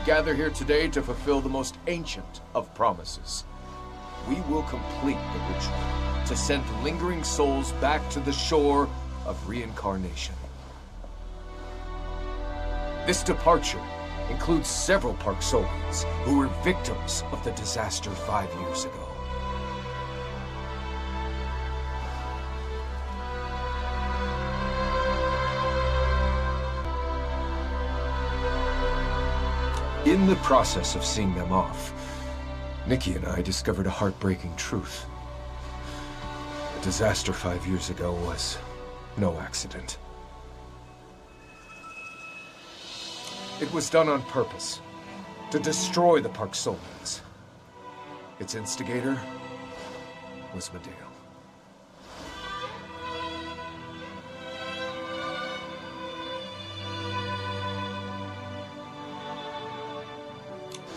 gather here today to fulfill the most ancient of promises. We will complete the ritual to send lingering souls back to the shore of reincarnation. This departure includes several Parksolians who were victims of the disaster 5 years ago. In the process of seeing them off, Nikki and I discovered a heartbreaking truth. The disaster 5 years ago was no accident. It was done on purpose, to destroy the Parksolians. Its instigator was Meghill.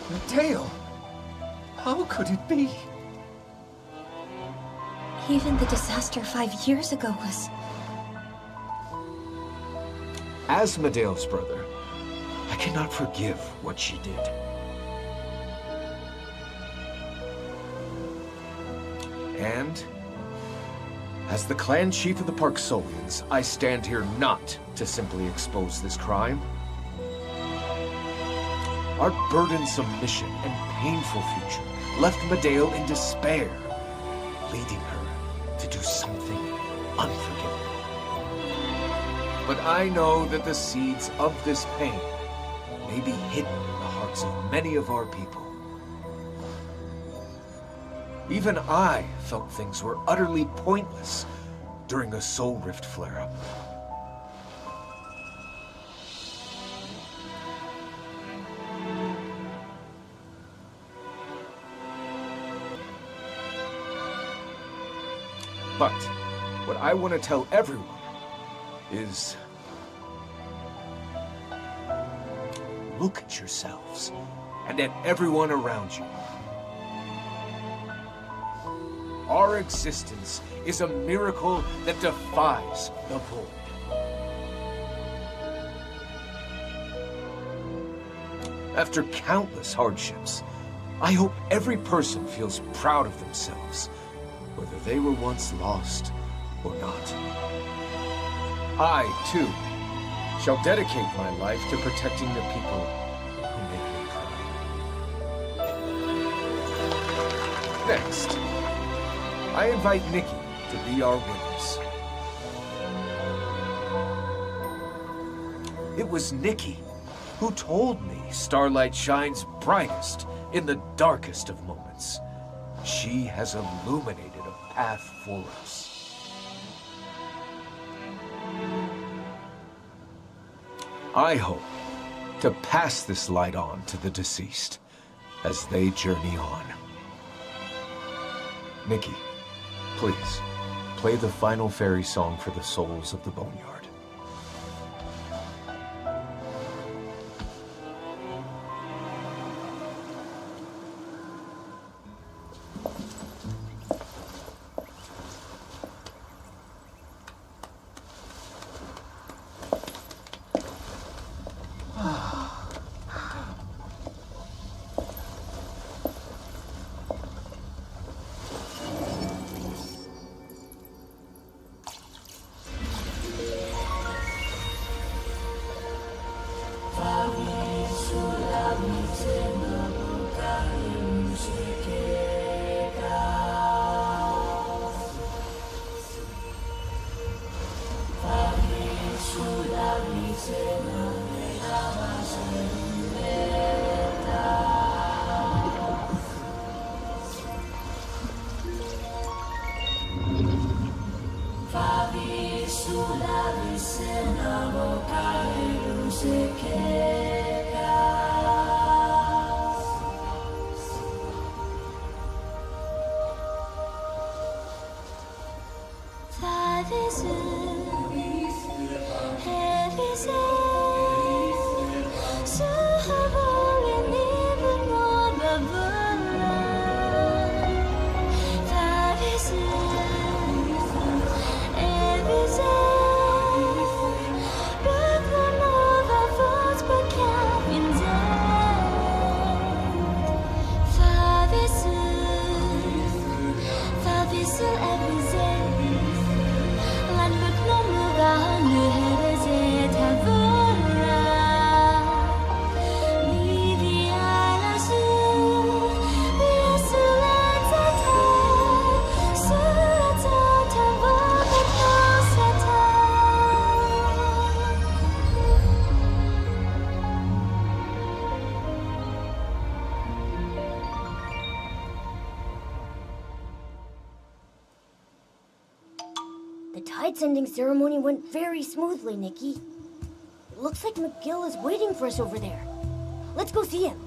Meghill? How could it be? Even the disaster 5 years ago was... As Meghill's brother, I cannot forgive what she did. And, as the clan chief of the Parksolians, I stand here not to simply expose this crime. Our burdensome mission and painful future left Meghill in despair, leading her to do something unforgivable. But I know that the seeds of this pain may be hidden in the hearts of many of our people. Even I felt things were utterly pointless during a soul rift flare-up. But what I want to tell everyone is, look at yourselves and at everyone around you. Our existence is a miracle that defies the void. After countless hardships, I hope every person feels proud of themselves, whether they were once lost or not. I, too, shall dedicate my life to protecting the people who make me cry. Next, I invite Nikki to be our witness. It was Nikki who told me starlight shines brightest in the darkest of moments. She has illuminated a path for us. I hope to pass this light on to the deceased as they journey on. Nikki, please, play the final fairy song for the souls of the Boneyard. The tide sending ceremony went very smoothly, Nikki. It looks like Meghill is waiting for us over there. Let's go see him.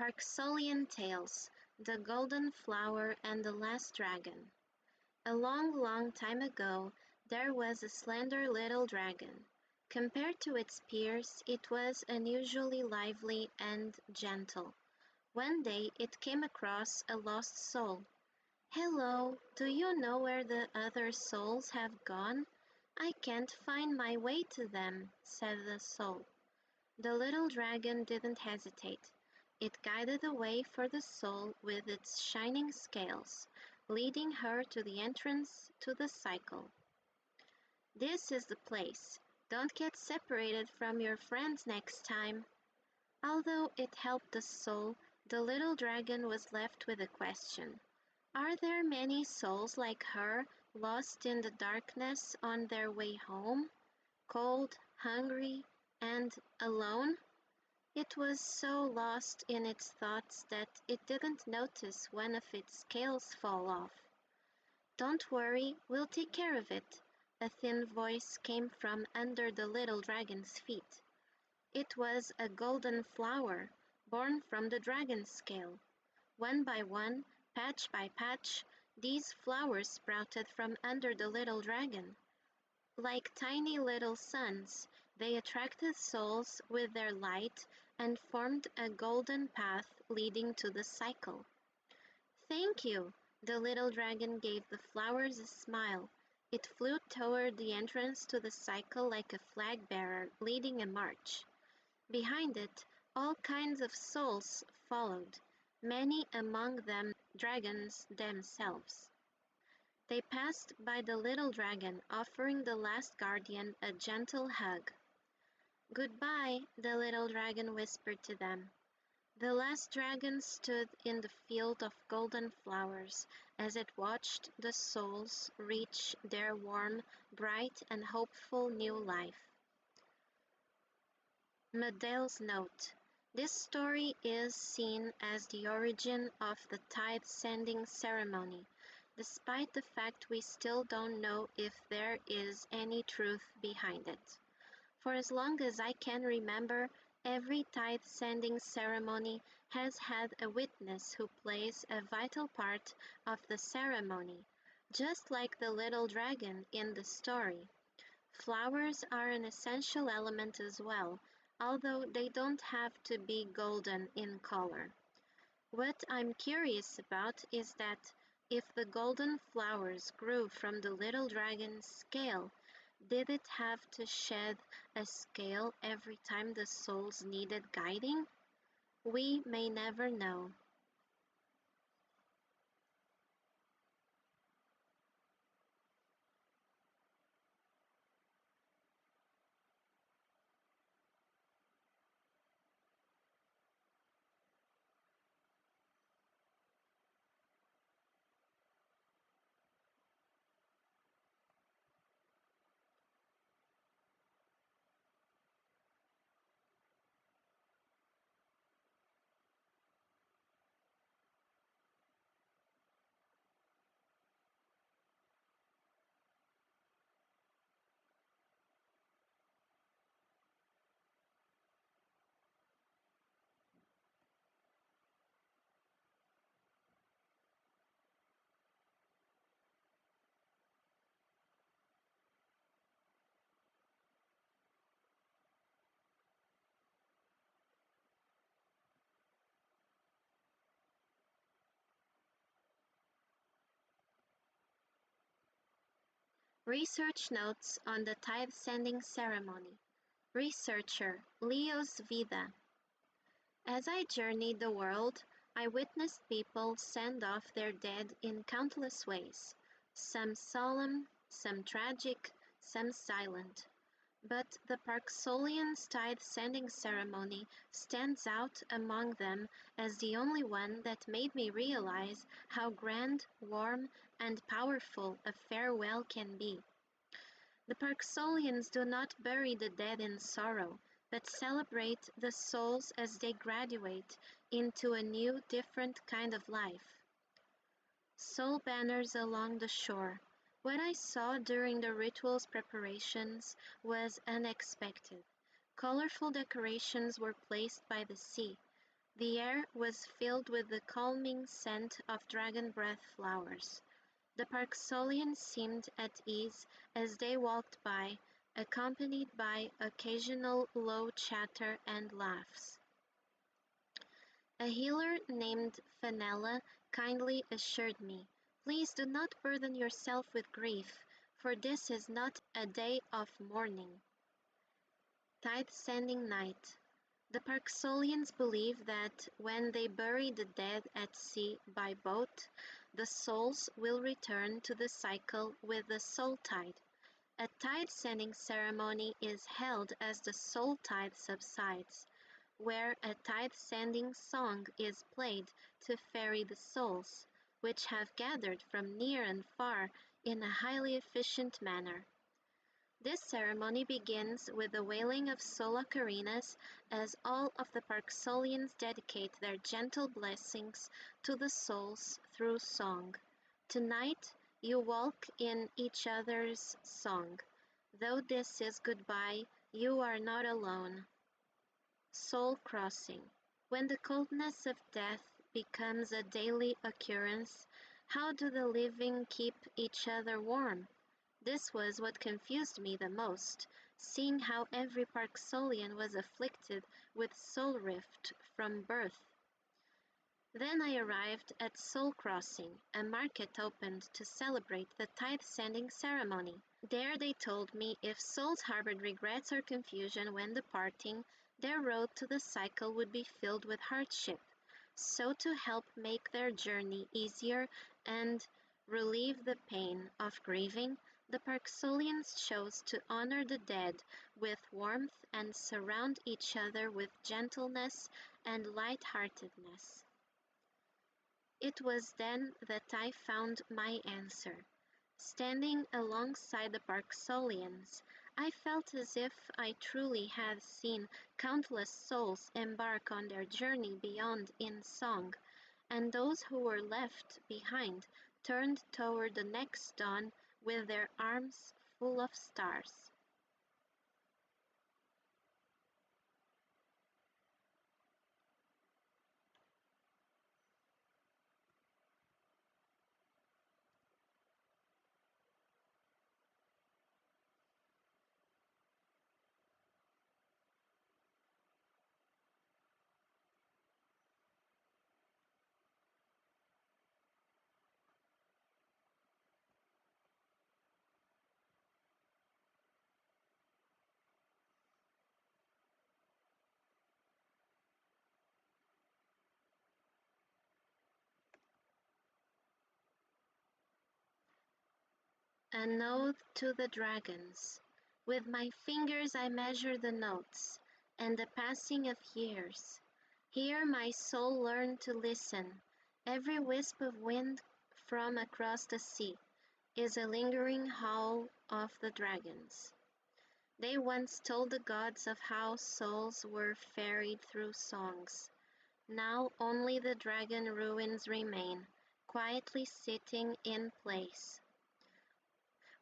Parksolian Tales, The Golden Flower and the Last Dragon. A long, long time ago, there was a slender little dragon. Compared to its peers, it was unusually lively and gentle. One day, it came across a lost soul. "Hello, do you know where the other souls have gone? I can't find my way to them," said the soul. The little dragon didn't hesitate. It guided the way for the soul with its shining scales, leading her to the entrance to the cycle. "This is the place. Don't get separated from your friends next time." Although it helped the soul, the little dragon was left with a question. Are there many souls like her, lost in the darkness on their way home? Cold, hungry, and alone? It was so lost in its thoughts that it didn't notice one of its scales fall off. "Don't worry, we'll take care of it," a thin voice came from under the little dragon's feet. It was a golden flower, born from the dragon's scale. One by one, patch by patch, these flowers sprouted from under the little dragon. Like tiny little suns, they attracted souls with their light and formed a golden path leading to the cycle. "Thank you," the little dragon gave the flowers a smile. It flew toward the entrance to the cycle like a flag bearer leading a march. Behind it, all kinds of souls followed, many among them dragons themselves. They passed by the little dragon, offering the last guardian a gentle hug. "Goodbye," the little dragon whispered to them. The last dragon stood in the field of golden flowers as it watched the souls reach their warm, bright, and hopeful new life. Megill's note: this story is seen as the origin of the tithe sending ceremony, despite the fact we still don't know if there is any truth behind it. For as long as I can remember, every tithe sending ceremony has had a witness who plays a vital part of the ceremony, just like the little dragon in the story. Flowers are an essential element as well, although they don't have to be golden in color. What I'm curious about is that if the golden flowers grew from the little dragon's scale, did it have to shed a scale every time the souls needed guiding? We may never know. Research notes on the tithe sending ceremony. Researcher Leos Vida. As I journeyed the world, I witnessed people send off their dead in countless ways, some solemn, some tragic, some silent. But the Parksolians' tithe sending ceremony stands out among them as the only one that made me realize how grand, warm, and powerful a farewell can be. The Parksolians do not bury the dead in sorrow, but celebrate the souls as they graduate into a new, different kind of life. Soul banners along the shore. What I saw during the ritual's preparations was unexpected. Colorful decorations were placed by the sea. The air was filled with the calming scent of dragon breath flowers. The Parksolians seemed at ease as they walked by, accompanied by occasional low chatter and laughs. A healer named Fenella kindly assured me, "Please do not burden yourself with grief, for this is not a day of mourning." Tithe sending night. The Parksolians believe that when they bury the dead at sea by boat, the souls will return to the cycle with the soul tide. A tithe sending ceremony is held as the soul tide subsides, where a tithe sending song is played to ferry the souls, which have gathered from near and far in a highly efficient manner. This ceremony begins with the wailing of soul ocarinas as all of the Parksolians dedicate their gentle blessings to the souls through song. Tonight, you walk in each other's song. Though this is goodbye, you are not alone. Soul crossing. When the coldness of death becomes a daily occurrence, how do the living keep each other warm? This was what confused me the most, seeing how every Parksolian was afflicted with soul rift from birth. Then I arrived at Soul Crossing, a market opened to celebrate the tithe sending ceremony. There they told me if souls harbored regrets or confusion when departing, their road to the cycle would be filled with hardship. So to help make their journey easier and relieve the pain of grieving, the Parksolians chose to honor the dead with warmth and surround each other with gentleness and light-heartedness. It was then that I found my answer. Standing alongside the Parksolians, I felt as if I truly had seen countless souls embark on their journey beyond in song, and those who were left behind turned toward the next dawn with their arms full of stars. An ode to the dragons. With my fingers I measure the notes, and the passing of years. Here my soul learned to listen. Every wisp of wind from across the sea is a lingering howl of the dragons. They once told the gods of how souls were ferried through songs. Now only the dragon ruins remain, quietly sitting in place.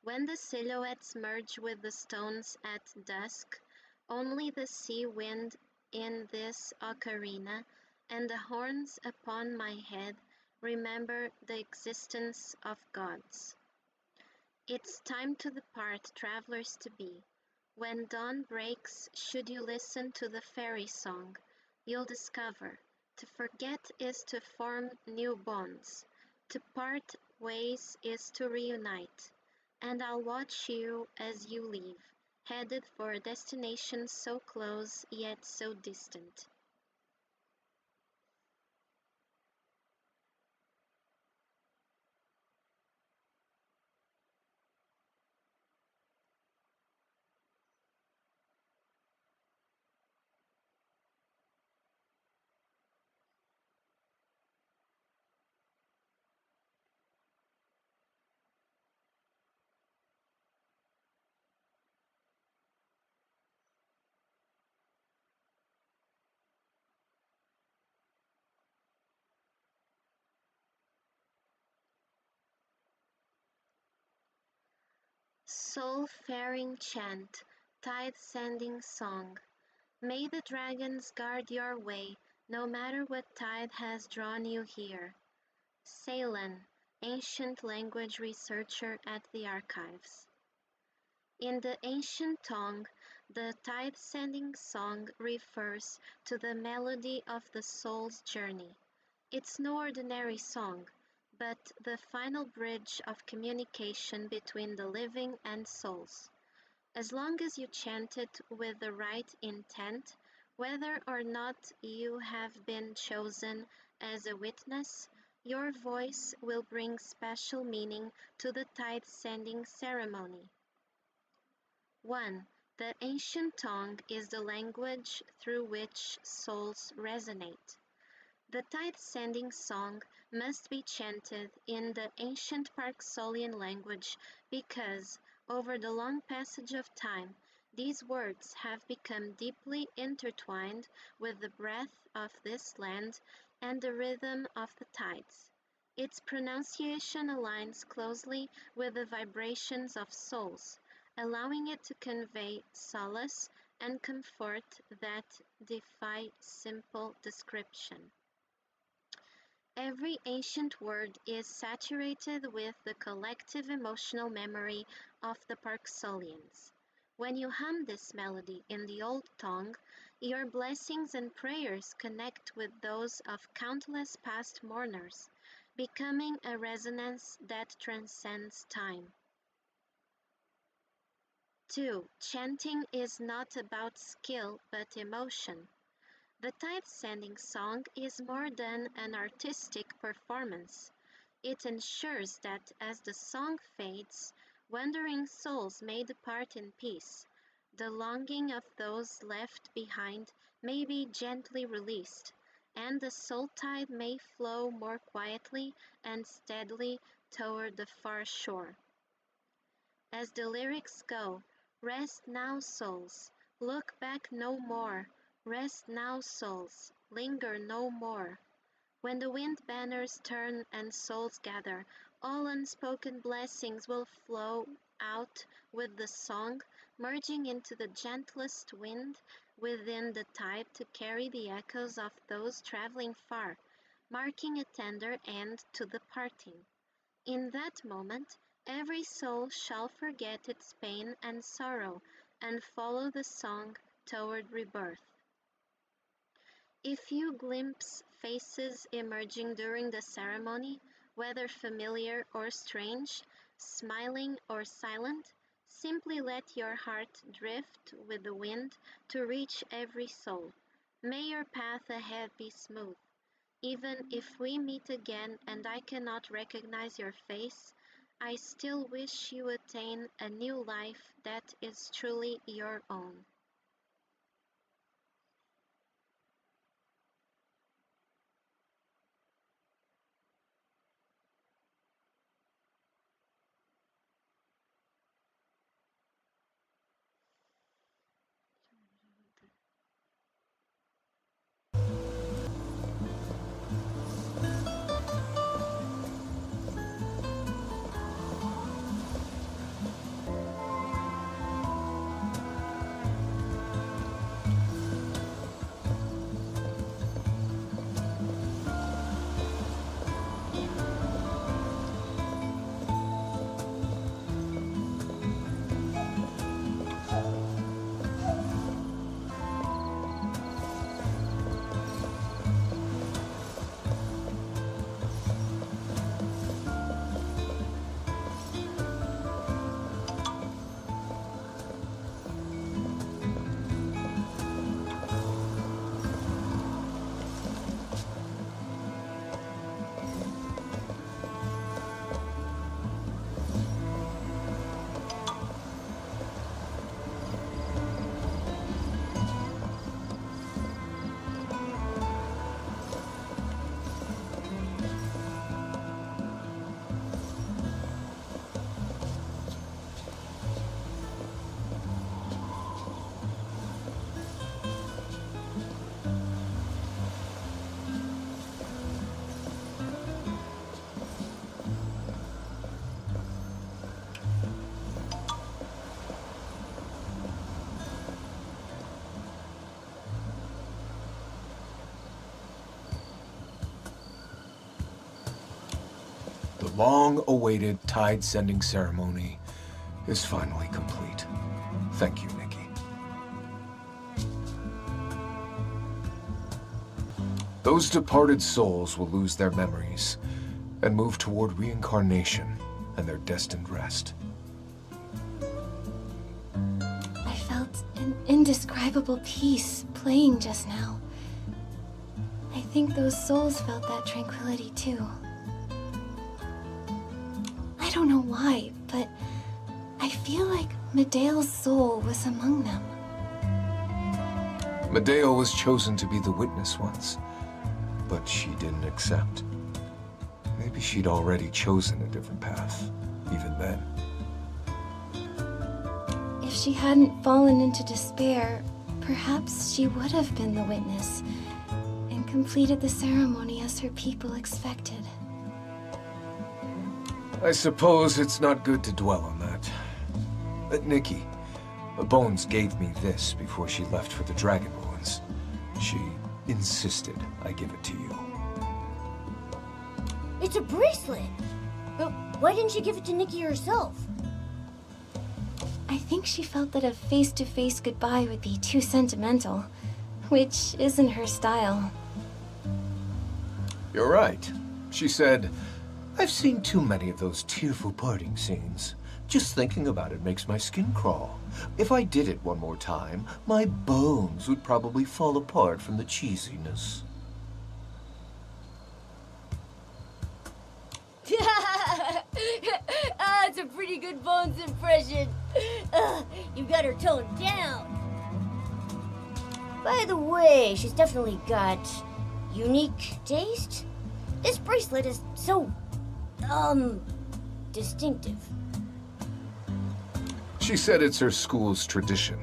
When the silhouettes merge with the stones at dusk, only the sea wind in this ocarina and the horns upon my head remember the existence of gods. It's time to depart, travelers to be. When dawn breaks, should you listen to the fairy song, you'll discover to forget is to form new bonds, to part ways is to reunite. And I'll watch you as you leave, headed for a destination so close yet so distant. Soul-faring chant, tide-sending song. May the dragons guard your way, no matter what tide has drawn you here. Ceylon, ancient language researcher at the archives. In the ancient tongue, the tide-sending song refers to the melody of the soul's journey. It's no ordinary song, but the final bridge of communication between the living and souls. As long as you chant it with the right intent, whether or not you have been chosen as a witness, your voice will bring special meaning to the tide-sending ceremony. 1. The ancient tongue is the language through which souls resonate. The tide-sending song must be chanted in the ancient Parksolian language because, over the long passage of time, these words have become deeply intertwined with the breath of this land and the rhythm of the tides. Its pronunciation aligns closely with the vibrations of souls, allowing it to convey solace and comfort that defy simple description. Every ancient word is saturated with the collective emotional memory of the Parksolians. When you hum this melody in the old tongue, your blessings and prayers connect with those of countless past mourners, becoming a resonance that transcends time. 2. Chanting is not about skill but emotion. The tide-sending song is more than an artistic performance. It ensures that as the song fades, wandering souls may depart in peace. The longing of those left behind may be gently released, and the soul tide may flow more quietly and steadily toward the far shore. As the lyrics go, rest now, souls, look back no more, rest now, souls, linger no more. When the wind banners turn and souls gather, all unspoken blessings will flow out with the song, merging into the gentlest wind within the tide to carry the echoes of those traveling far, marking a tender end to the parting. In that moment, every soul shall forget its pain and sorrow and follow the song toward rebirth. If you glimpse faces emerging during the ceremony, whether familiar or strange, smiling or silent, simply let your heart drift with the wind to reach every soul. May your path ahead be smooth. Even if we meet again and I cannot recognize your face, I still wish you attain a new life that is truly your own. The long-awaited tide-sending ceremony is finally complete. Thank you, Nikki. Those departed souls will lose their memories and move toward reincarnation and their destined rest. I felt an indescribable peace playing just now. I think those souls felt that tranquility too. I don't know why, but I feel like Meghill's soul was among them. Meghill was chosen to be the witness once, but she didn't accept. Maybe she'd already chosen a different path, even then. If she hadn't fallen into despair, perhaps she would have been the witness and completed the ceremony as her people expected. I suppose it's not good to dwell on that. Nikki, Bones gave me this before she left for the Dragon Ruins. She insisted I give it to you. It's a bracelet! But why didn't she give it to Nikki herself? I think she felt that a face-to-face goodbye would be too sentimental, which isn't her style. You're right. She said, "I've seen too many of those tearful parting scenes. Just thinking about it makes my skin crawl. If I did it one more time, my bones would probably fall apart from the cheesiness." That's a pretty a good Bones impression. You got her toned down. By the way, she's definitely got unique taste. This bracelet is so, distinctive. She said it's her school's tradition.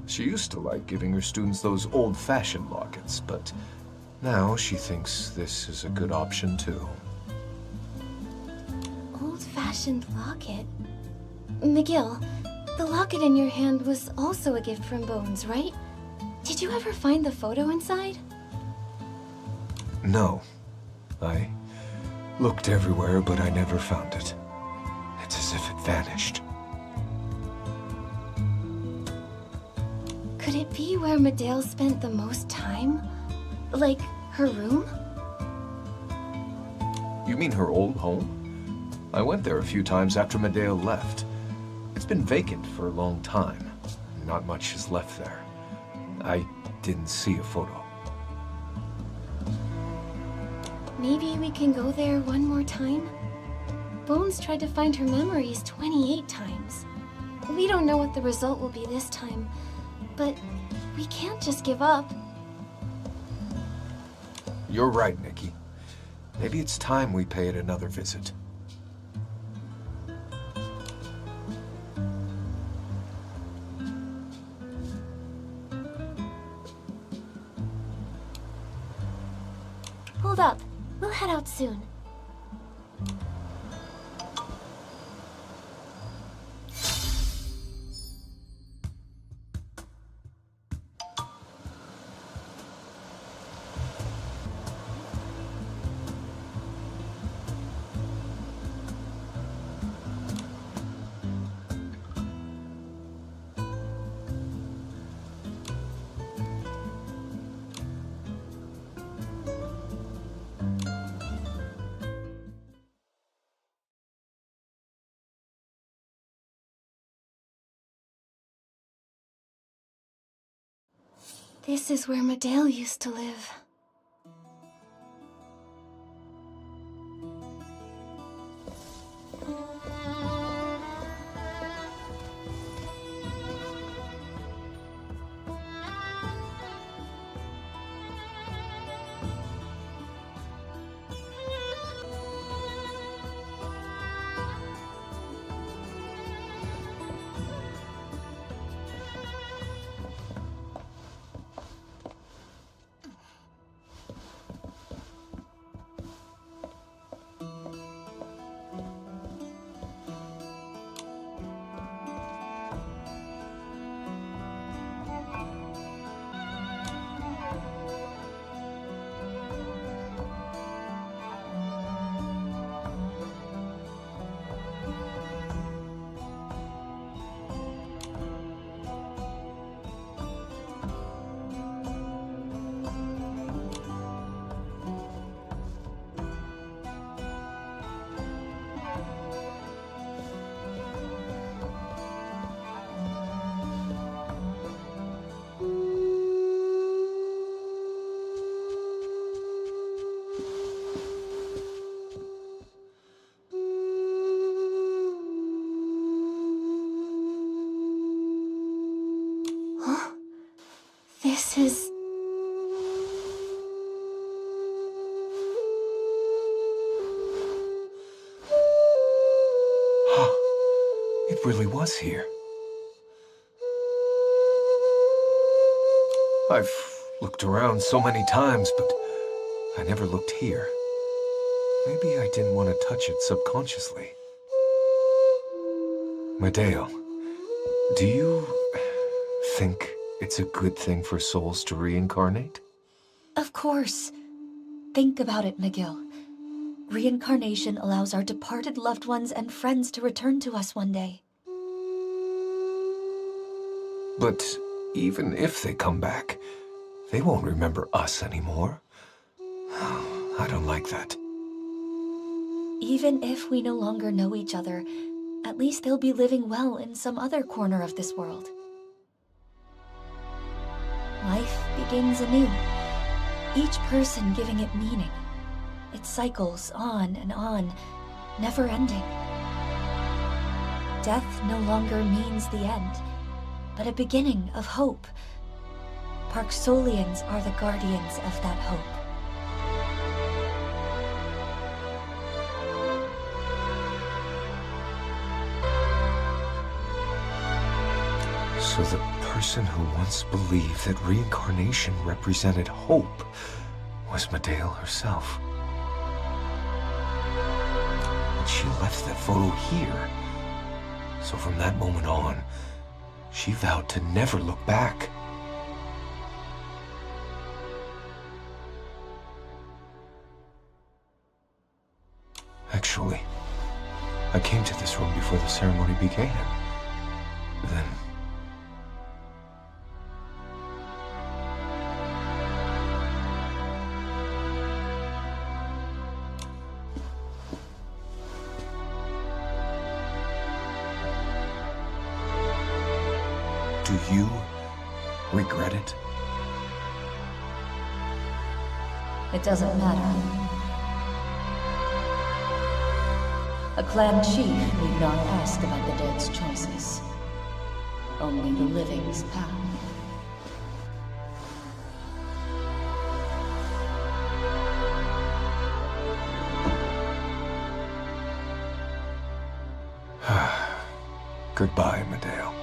She used to like giving her students those old-fashioned lockets, but now she thinks this is a good option too. Old-fashioned locket? Meghill, the locket in your hand was also a gift from Bones, right? Did you ever find the photo inside? No. I looked everywhere, but I never found it. It's as if it vanished. Could it be where Medale spent the most time? Like, her room? You mean her old home? I went there a few times after Medale left. It's been vacant for a long time. Not much is left there. I didn't see a photo. Maybe we can go there one more time? Bones tried to find her memories 28 times. We don't know what the result will be this time, but we can't just give up. You're right, Nikki. Maybe it's time we pay it another visit. Hold up. We'll head out soon. This is where Medale used to live. This is... It really was here. I've looked around so many times, but I never looked here. Maybe I didn't want to touch it subconsciously. Medale, do you think it's a good thing for souls to reincarnate? Of course. Think about it, Meghill. Reincarnation allows our departed loved ones and friends to return to us one day. But even if they come back, they won't remember us anymore. I don't like that. Even if we no longer know each other, at least they'll be living well in some other corner of this world. Life begins anew, each person giving it meaning. It cycles on and on, never ending. Death no longer means the end, but a beginning of hope. Parksolians are the guardians of that hope. So the person who once believed that reincarnation represented hope was Meghill herself. And she left that photo here. So from that moment on, she vowed to never look back. Actually, I came to this room before the ceremony began. Then... Do you regret it? It doesn't matter. A clan chief need not ask about the dead's choices. Only the living's path. Goodbye, Meghill.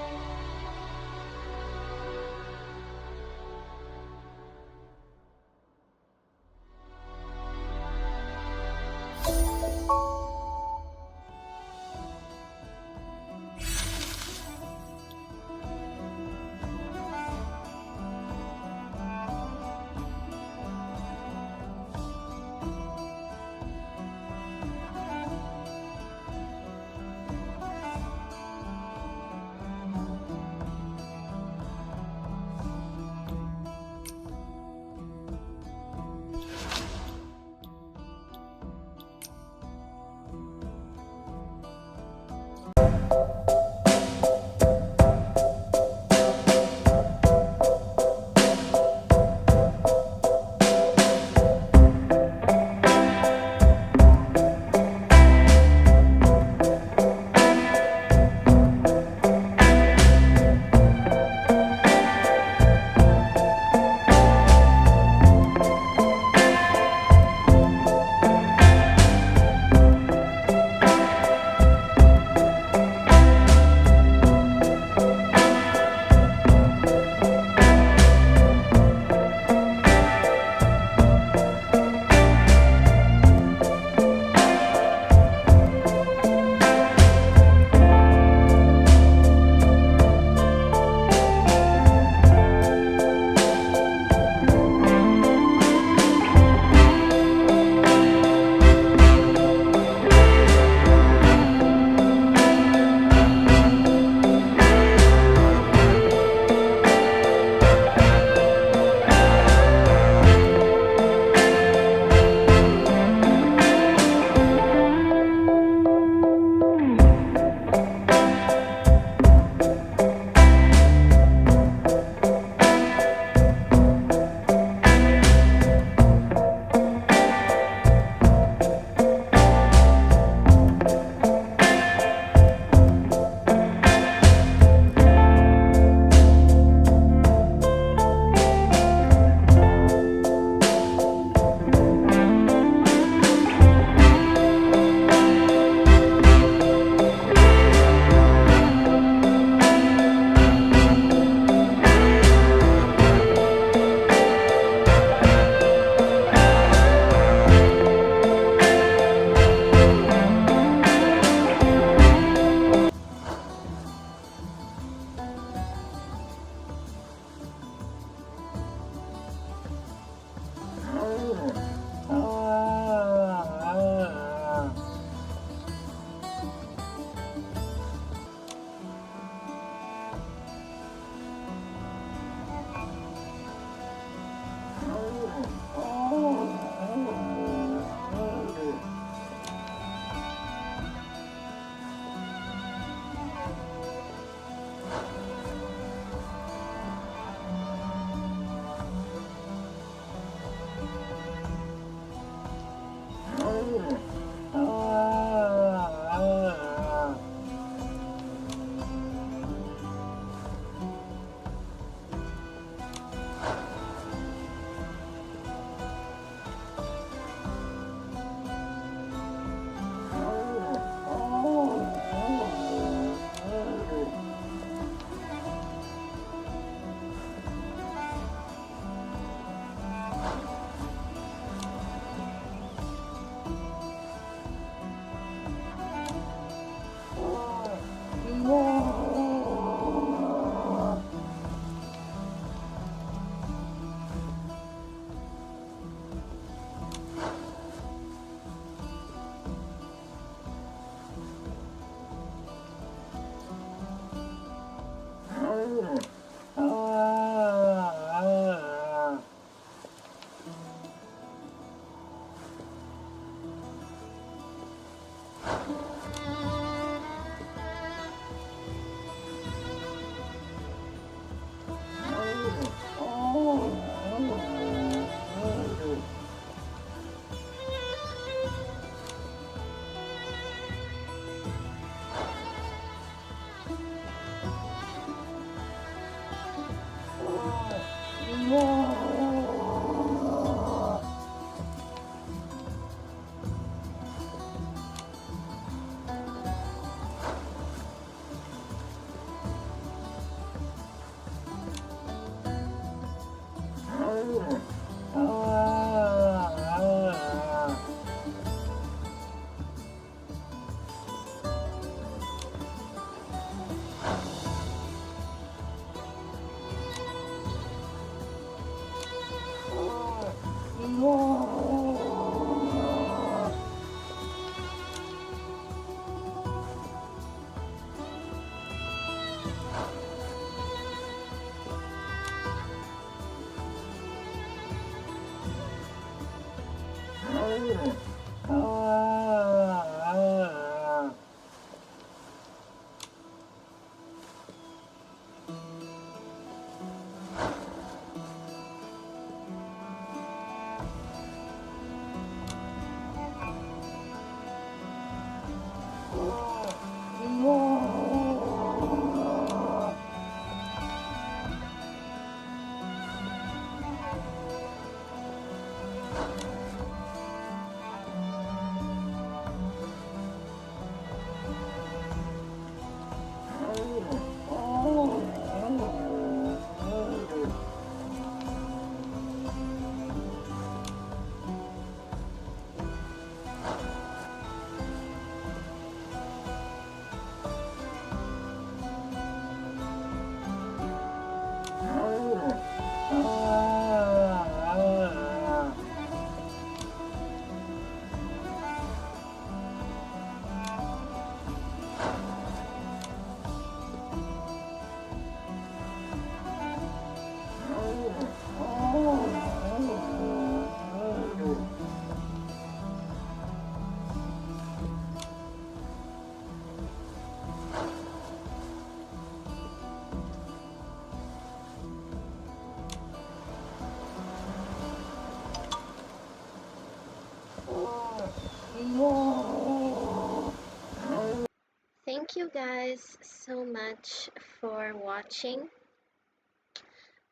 you guys so much for watching.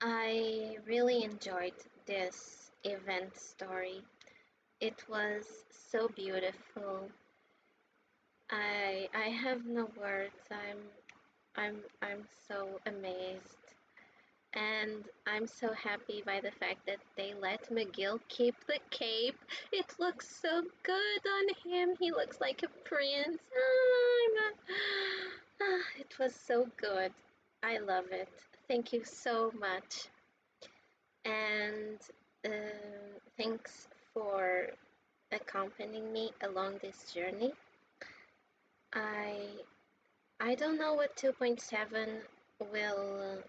I really enjoyed this event story. It was so beautiful. I have no words. I'm so amazed. And I'm so happy by the fact that they let Meghill keep the cape. It looks so good on him. He looks like a prince. It was so good. I love it. Thank you so much. And thanks for accompanying me along this journey. I don't know what 2.7 will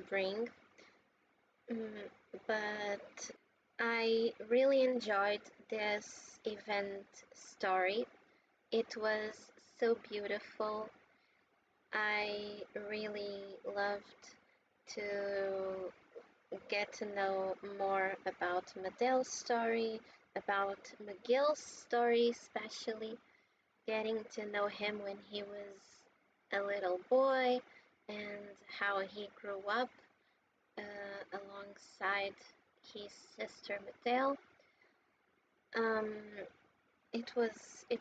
bring, but I really enjoyed this event story. It was so beautiful. I really loved to get to know more about Meghill's story, about Meghill's story especially, getting to know him when he was a little boy and how he grew up alongside his sister Meghill. It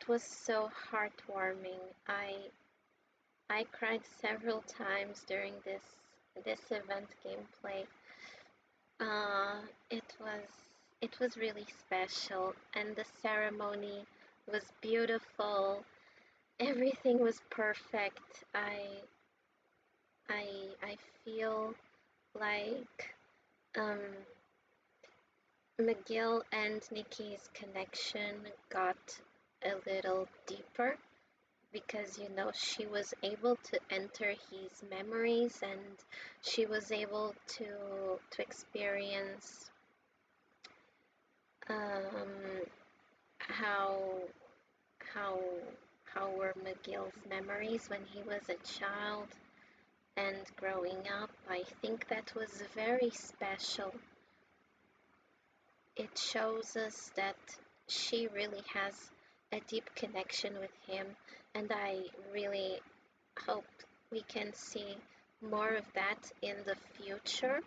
was so heartwarming. I cried several times during this event gameplay. It was really special, and the ceremony was beautiful. Everything was perfect. I feel like Meghill and Nikki's connection got a little deeper because she was able to enter his memories, and she was able to experience how how were Meghill's memories when he was a child and growing up. I think that was very special. It shows us that she really has a deep connection with him, and I really hope we can see more of that in the future.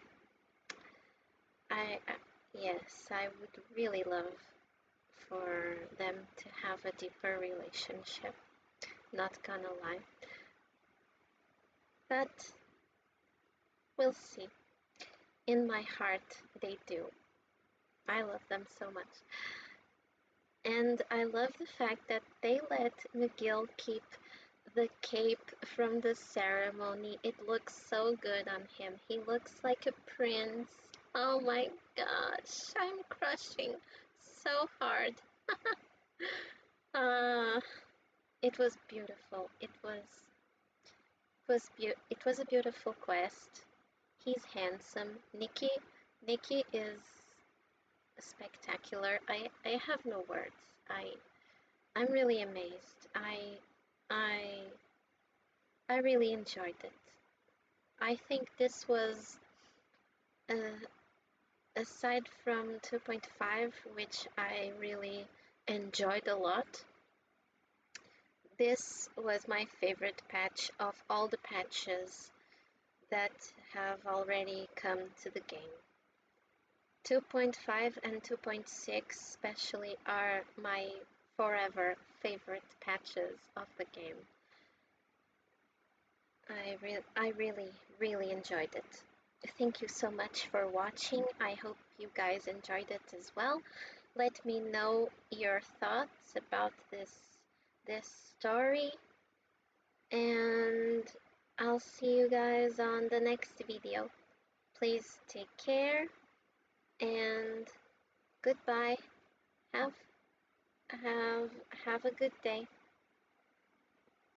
Yes, I would really love for them to have a deeper relationship, not gonna lie. But we'll see. In my heart, they do. I love them so much. And I love the fact that they let Meghill keep the cape from the ceremony. It looks so good on him. He looks like a prince. Oh my gosh, I'm crushing so hard. It was beautiful. It was a beautiful quest. He's handsome. Nikki is spectacular. I have no words. I'm really amazed. I really enjoyed it. I think this was aside from 2.5, which I really enjoyed a lot. This was my favorite patch of all the patches that have already come to the game. 2.5 and 2.6 especially are my forever favorite patches of the game. I really enjoyed it. Thank you so much for watching. I hope you guys enjoyed it as well. Let me know your thoughts about this story, and I'll see you guys on the next video. Please take care and goodbye. Have a good day.